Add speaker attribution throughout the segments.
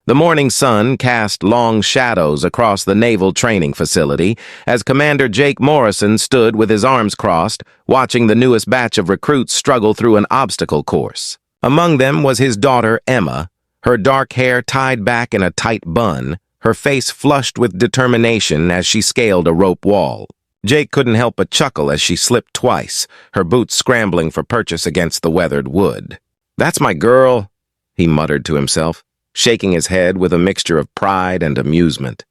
Speaker 1: The morning sun cast long shadows across the naval training facility as Commander Jake Morrison stood with his arms crossed, watching the newest batch of recruits struggle through an obstacle course. Among them was his daughter, Emma, her dark hair tied back in a tight bun, her face flushed with determination as she scaled a rope wall. Jake couldn't help but chuckle as she slipped twice, her boots scrambling for purchase against the weathered wood. "That's my girl," he muttered to himself, shaking his head with a mixture of pride and amusement.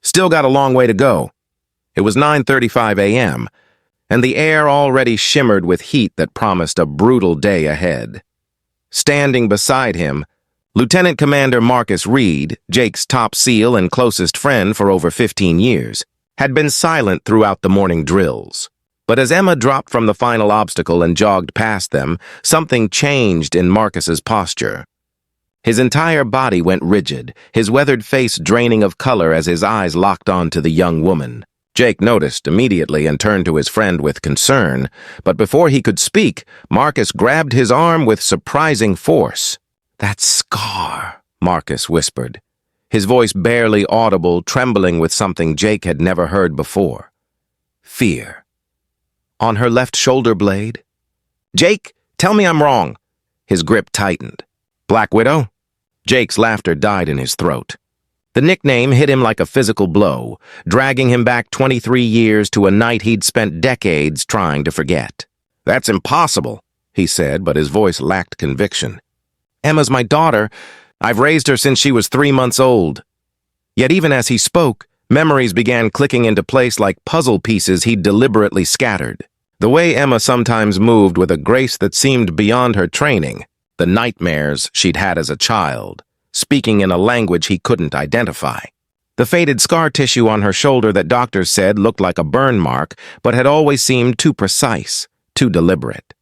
Speaker 1: Still got a long way to go. It was 9:35 a.m., and the air already shimmered with heat that promised a brutal day ahead. Standing beside him, Lieutenant Commander Marcus Reed, Jake's top SEAL and closest friend for over 15 years, had been silent throughout the morning drills. But as Emma dropped from the final obstacle and jogged past them, something changed in Marcus's posture. His entire body went rigid, his weathered face draining of color as his eyes locked onto the young woman. Jake noticed immediately and turned to his friend with concern, but before he could speak, Marcus grabbed his arm with surprising force. "That scar," Marcus whispered, his voice barely audible, trembling with something Jake had never heard before. Fear. "On her left shoulder blade?" "Jake, tell me I'm wrong." His grip tightened. "Black Widow?" Jake's laughter died in his throat. The nickname hit him like a physical blow, dragging him back 23 years to a night he'd spent decades trying to forget. "That's impossible," he said, but his voice lacked conviction. "Emma's my daughter. I've raised her since she was 3 months old." Yet even as he spoke, memories began clicking into place like puzzle pieces he'd deliberately scattered. The way Emma sometimes moved with a grace that seemed beyond her training, the nightmares she'd had as a child, speaking in a language he couldn't identify. The faded scar tissue on her shoulder that doctors said looked like a burn mark, but had always seemed too precise, too deliberate.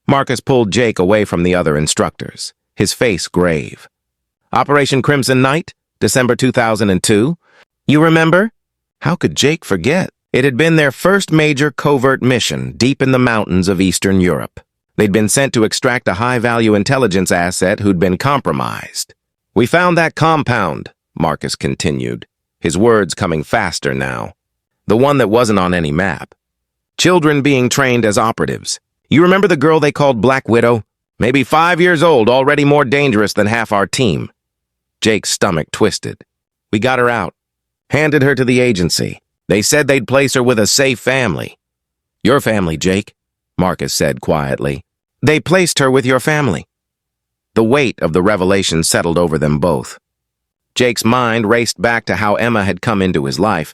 Speaker 1: Marcus pulled Jake away from the other instructors, his face grave. "Operation Crimson Night, December 2002. You remember?" How could Jake forget? It had been their first major covert mission deep in the mountains of Eastern Europe. They'd been sent to extract a high-value intelligence asset who'd been compromised. "We found that compound," Marcus continued, his words coming faster now. "The one that wasn't on any map. Children being trained as operatives. You remember the girl they called Black Widow? Maybe 5 years old, already more dangerous than half our team." Jake's stomach twisted. "We got her out. Handed her to the agency. They said they'd place her with a safe family." "Your family, Jake," Marcus said quietly. "They placed her with your family." The weight of the revelation settled over them both. Jake's mind raced back to how Emma had come into his life.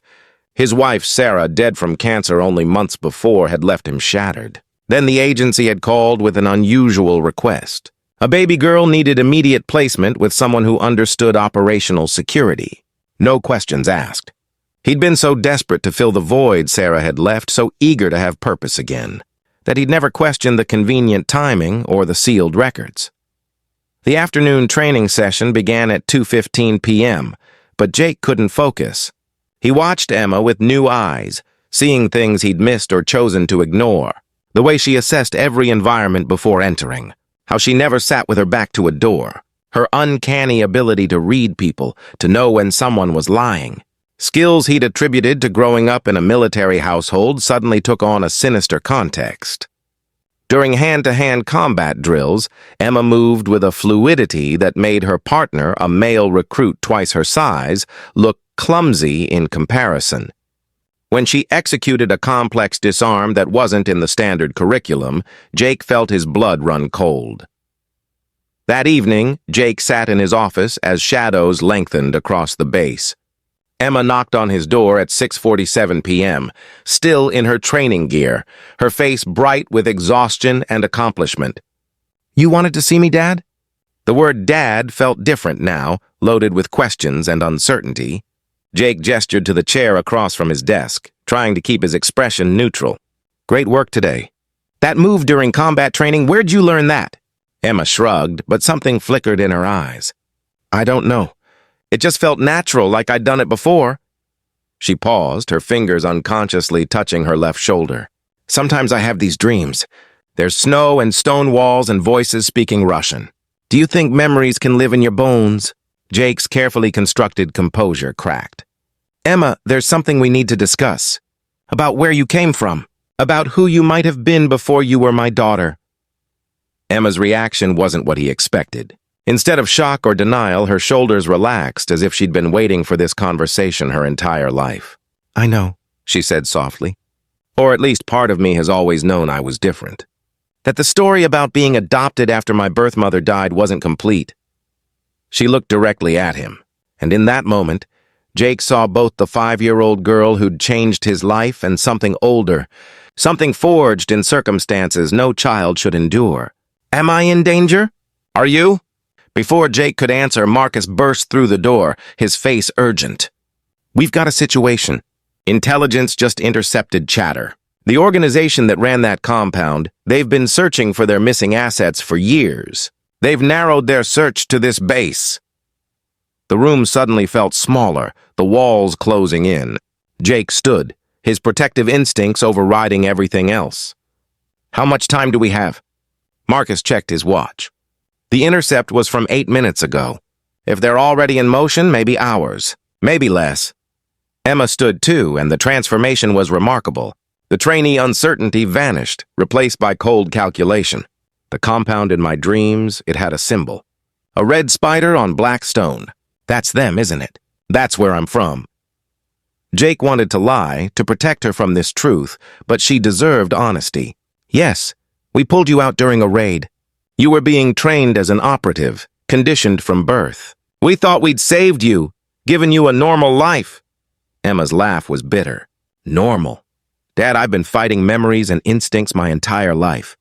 Speaker 1: His wife, Sarah, dead from cancer only months before, had left him shattered. Then the agency had called with an unusual request. A baby girl needed immediate placement with someone who understood operational security. No questions asked. He'd been so desperate to fill the void Sarah had left, so eager to have purpose again, that he'd never questioned the convenient timing or the sealed records. The afternoon training session began at 2:15 p.m., but Jake couldn't focus. He watched Emma with new eyes, seeing things he'd missed or chosen to ignore. The way she assessed every environment before entering, how she never sat with her back to a door, her uncanny ability to read people, to know when someone was lying. Skills he'd attributed to growing up in a military household suddenly took on a sinister context. During hand-to-hand combat drills, Emma moved with a fluidity that made her partner, a male recruit twice her size, look clumsy in comparison. When she executed a complex disarm that wasn't in the standard curriculum, Jake felt his blood run cold. That evening, Jake sat in his office as shadows lengthened across the base. Emma knocked on his door at 6:47 p.m., still in her training gear, her face bright with exhaustion and accomplishment. "You wanted to see me, Dad?" The word Dad felt different now, loaded with questions and uncertainty. Jake gestured to the chair across from his desk, trying to keep his expression neutral. "Great work today." "That move during combat training, where'd you learn that?" Emma shrugged, but something flickered in her eyes. "I don't know. It just felt natural, like I'd done it before." She paused, her fingers unconsciously touching her left shoulder. "Sometimes I have these dreams. There's snow and stone walls and voices speaking Russian. Do you think memories can live in your bones?" Jake's carefully constructed composure cracked. "Emma, there's something we need to discuss. About where you came from. About who you might have been before you were my daughter." Emma's reaction wasn't what he expected. Instead of shock or denial, her shoulders relaxed as if she'd been waiting for this conversation her entire life. "I know," she said softly. "Or at least part of me has always known I was different. That the story about being adopted after my birth mother died wasn't complete." She looked directly at him, and in that moment, Jake saw both the 5-year-old girl who'd changed his life and something older, something forged in circumstances no child should endure. "Am I in danger? Are you?" Before Jake could answer, Marcus burst through the door, his face urgent. "We've got a situation." Intelligence just intercepted chatter. The organization that ran that compound, they've been searching for their missing assets for years. They've narrowed their search to this base. The room suddenly felt smaller, the walls closing in. Jake stood, his protective instincts overriding everything else. "How much time do we have?" Marcus checked his watch. The intercept was from 8 minutes ago. If they're already in motion, maybe hours, maybe less. Emma stood too, and the transformation was remarkable. The trainee uncertainty vanished, replaced by cold calculation. The compound in my dreams, it had a symbol. A red spider on black stone. That's them, isn't it? That's where I'm from. Jake wanted to lie, to protect her from this truth, but she deserved honesty. "Yes, we pulled you out during a raid. You were being trained as an operative, conditioned from birth. We thought we'd saved you, given you a normal life." Emma's laugh was bitter. "Normal? Dad, I've been fighting memories and instincts my entire life.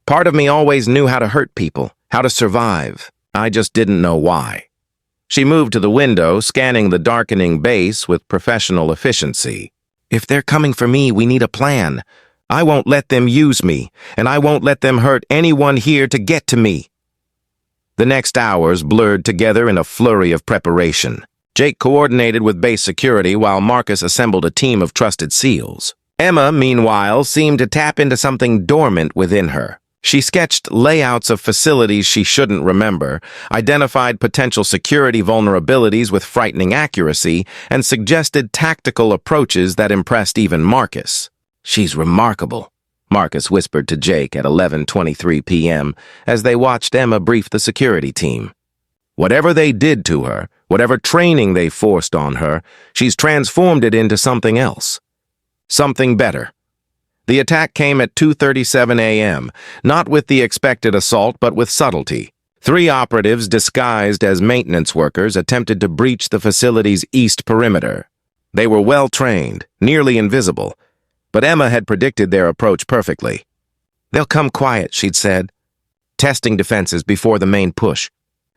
Speaker 1: Part of me always knew how to hurt people, how to survive. I just didn't know why." She moved to the window, scanning the darkening base with professional efficiency. "If they're coming for me, we need a plan. I won't let them use me, and I won't let them hurt anyone here to get to me." The next hours blurred together in a flurry of preparation. Jake coordinated with base security while Marcus assembled a team of trusted SEALs. Emma, meanwhile, seemed to tap into something dormant within her. She sketched layouts of facilities she shouldn't remember, identified potential security vulnerabilities with frightening accuracy, and suggested tactical approaches that impressed even Marcus. "She's remarkable," Marcus whispered to Jake at 11:23 p.m. as they watched Emma brief the security team. "Whatever they did to her, whatever training they forced on her, she's transformed it into something else. Something better." The attack came at 2:37 a.m., not with the expected assault, but with subtlety. 3 operatives disguised as maintenance workers attempted to breach the facility's east perimeter. They were well-trained, nearly invisible, but Emma had predicted their approach perfectly. "They'll come quiet," she'd said, "testing defenses before the main push.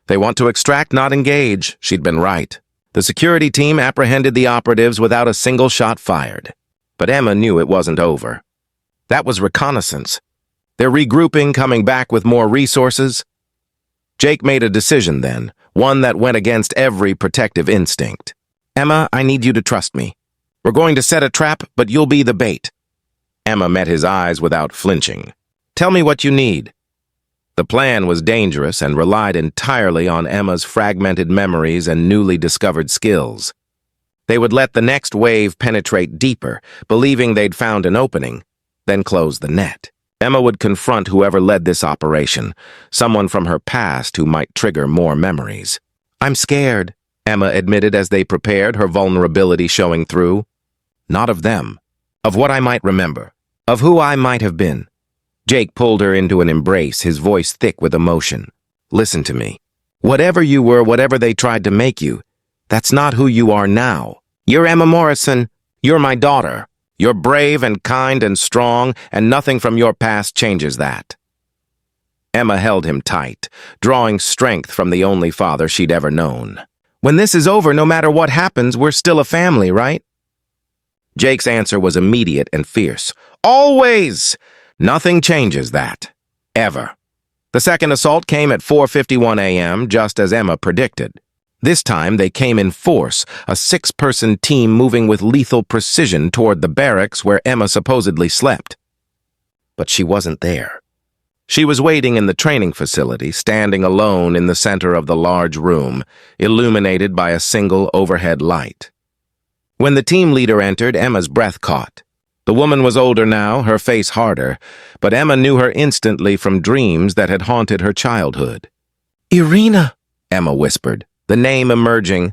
Speaker 1: They want to extract, not engage." She'd been right. The security team apprehended the operatives without a single shot fired. But Emma knew it wasn't over. That was reconnaissance. They're regrouping, coming back with more resources. Jake made a decision then, one that went against every protective instinct. "Emma, I need you to trust me. We're going to set a trap, but you'll be the bait." Emma met his eyes without flinching. "Tell me what you need." The plan was dangerous and relied entirely on Emma's fragmented memories and newly discovered skills. They would let the next wave penetrate deeper, believing they'd found an opening, then close the net. Emma would confront whoever led this operation, someone from her past who might trigger more memories. "I'm scared," Emma admitted as they prepared, her vulnerability showing through. "Not of them. Of what I might remember. Of who I might have been." Jake pulled her into an embrace, his voice thick with emotion. "Listen to me. Whatever you were, whatever they tried to make you, that's not who you are now. You're Emma Morrison. You're my daughter. You're brave and kind and strong, and nothing from your past changes that." Emma held him tight, drawing strength from the only father she'd ever known. "When this is over, no matter what happens, we're still a family, right?" Jake's answer was immediate and fierce. "Always! Nothing changes that. Ever." The second assault came at 4:51 a.m., just as Emma predicted. This time, they came in force, a 6-person team moving with lethal precision toward the barracks where Emma supposedly slept. But she wasn't there. She was waiting in the training facility, standing alone in the center of the large room, illuminated by a single overhead light. When the team leader entered, Emma's breath caught. The woman was older now, her face harder, but Emma knew her instantly from dreams that had haunted her childhood. "Irina," Emma whispered, the name emerging